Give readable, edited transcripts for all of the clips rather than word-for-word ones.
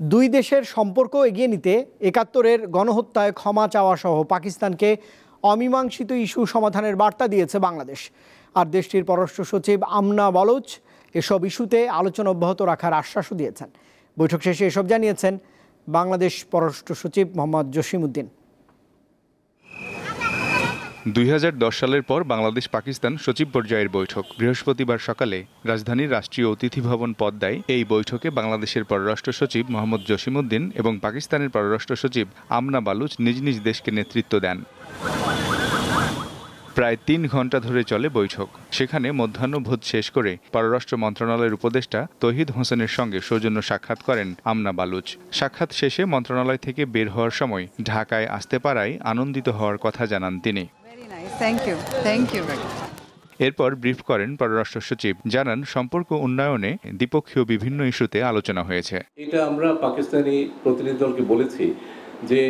দুই দেশের সম্পর্ক এগিয়ে নিতে ৭১-এর গণহত্যায় ক্ষমা চাওয়া সহ পাকিস্তানকে অমীমাংসিত ইস্যু সমাধানের বার্তা দিয়েছে বাংলাদেশ। আর দেশটির পররাষ্ট্র সচিব আমনা বালুচ এসব ইস্যুতে আলোচনা অব্যাহত রাখার আশ্বাসও দিয়েছেন। বৈঠক শেষে এসব জানিয়েছেন বাংলাদেশ পররাষ্ট্র সচিব মোহাম্মদ জসিমউদ্দিন। ২০১০ সালের পর বাংলাদেশ পাকিস্তান সচিব পর্যায়ের বৈঠক বৃহস্পতিবার সকালে রাজধানীর রাষ্ট্রীয় অতিথি ভবন পদ্মায়। এই বৈঠকে বাংলাদেশের পররাষ্ট্র সচিব মোহাম্মদ জসিমউদ্দিন এবং পাকিস্তানের পররাষ্ট্র সচিব আমনা বালুচ নিজ নিজ দেশকে নেতৃত্ব দেন। প্রায় ৩ ঘণ্টা ধরে চলে বৈঠক। সেখানে মধ্যাহ্নভোজ শেষ করে পররাষ্ট্র মন্ত্রণালয়ের উপদেষ্টা তৌহিদ হোসেনের সঙ্গে সৌজন্য সাক্ষাৎ করেন আমনা বালুচ। সাক্ষাৎ শেষে মন্ত্রণালয় থেকে বের হওয়ার সময় ঢাকায় আসতে পারায় আনন্দিত হওয়ার কথা জানান তিনি। এরপর ব্রিফ করেন পররাষ্ট্র সচিব, জানান সম্পর্ক উন্নয়নে দ্বিপক্ষীয় বিভিন্ন ইস্যুতে আলোচনা হয়েছে। এটা আমরা পাকিস্তানি প্রতিনিধি দলকে বলেছি যে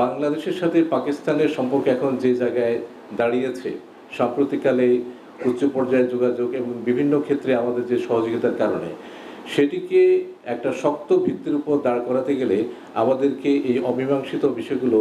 বাংলাদেশের সাথে পাকিস্তানের সম্পর্ক এখন যে জায়গায় দাঁড়িয়েছে, সাম্প্রতিককালে উচ্চ পর্যায়ে যোগাযোগ এবং বিভিন্ন ক্ষেত্রে আমাদের যে সহযোগিতার কারণে সেটিকে একটা শক্ত ভিত্তির উপর দাঁড় করাতে গেলে আমাদেরকে এই অমীমাংসিত বিষয়গুলো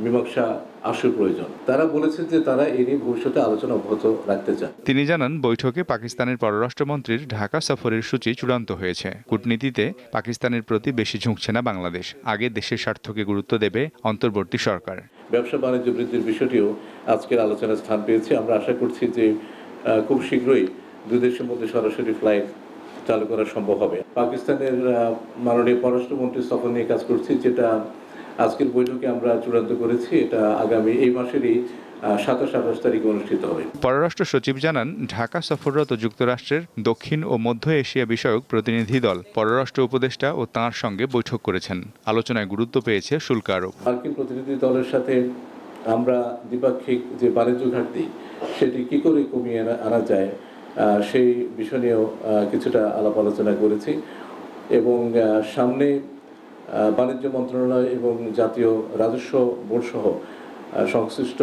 মীমাংসা আসল প্রয়োজন। তারা বলেছেন যে তারা এই নিয়ে ভবিষ্যতে আলোচনা অব্যাহত রাখতে চান। তিনি জানান বৈঠকে পাকিস্তানের পররাষ্ট্রমন্ত্রীর ঢাকা সফরের সূচি চূড়ান্ত হয়েছে। কূটনীতিতে পাকিস্তানের প্রতি বেশি ঝুঁকছে না বাংলাদেশ। আগে দেশের স্বার্থকে গুরুত্ব দেবে অন্তর্বর্তী সরকার। ব্যবসা বাণিজ্য বৃদ্ধির বিষয়টিও আজকের আলোচনার স্থান পেয়েছে। আমরা আশা করছি যে খুব শীঘ্রই দুই দেশের মধ্যে সরাসরি ফ্লাইট চালু করা সম্ভব হবে। পাকিস্তানের মাননীয় পররাষ্ট্রমন্ত্রী সফর নিয়ে কাজ করছি, যেটা আজকের বৈঠকে আমরা চূড়ান্ত করেছি। এটা আগামী এই মাসেরই ২৭-২৮ তারিখে অনুষ্ঠিত হবে। পররাষ্ট্র সচিব জানান ঢাকা সফররত যুক্তরাষ্ট্রের দক্ষিণ ও মধ্য এশিয়া বিষয়ক প্রতিনিধি দল পররাষ্ট্র উপদেষ্টা ও তাঁর সঙ্গে বৈঠক করেছেন। আলোচনায় গুরুত্ব পেয়েছে শুল্ক আরোপ। মার্কিন প্রতিনিধি দলের সাথে আমরা দ্বিপাক্ষিক যে বাণিজ্য ঘাটতি সেটি কি করে কমিয়ে আনা যায় সেই বিষয় নিয়েও কিছুটা আলাপ আলোচনা করেছি এবং সামনে বাণিজ্য মন্ত্রণালয় এবং জাতীয় রাজস্ব বোর্ড সহ সংশ্লিষ্ট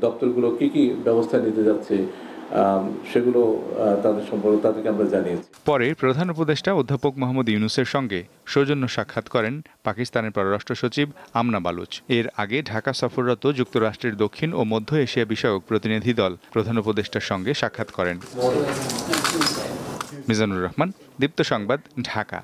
দপ্তরগুলো কি ব্যবস্থা নিতে যাচ্ছে সেগুলো তাদেরকে আমরা জানিয়েছি। পরে প্রধান উপদেষ্টা অধ্যাপক মোহাম্মদ ইউনূসের সঙ্গে সৌজন্য সাক্ষাৎ করেন পাকিস্তানের পররাষ্ট্র সচিব আমনা বালুচ। এর আগে ঢাকা সফররত যুক্তরাষ্ট্রের দক্ষিণ ও মধ্য এশিয়া বিষয়ক প্রতিনিধি দল প্রধান উপদেষ্টার সঙ্গে সাক্ষাৎ করেন। মিজানুর রহমান, দীপ্ত সংবাদ, ঢাকা।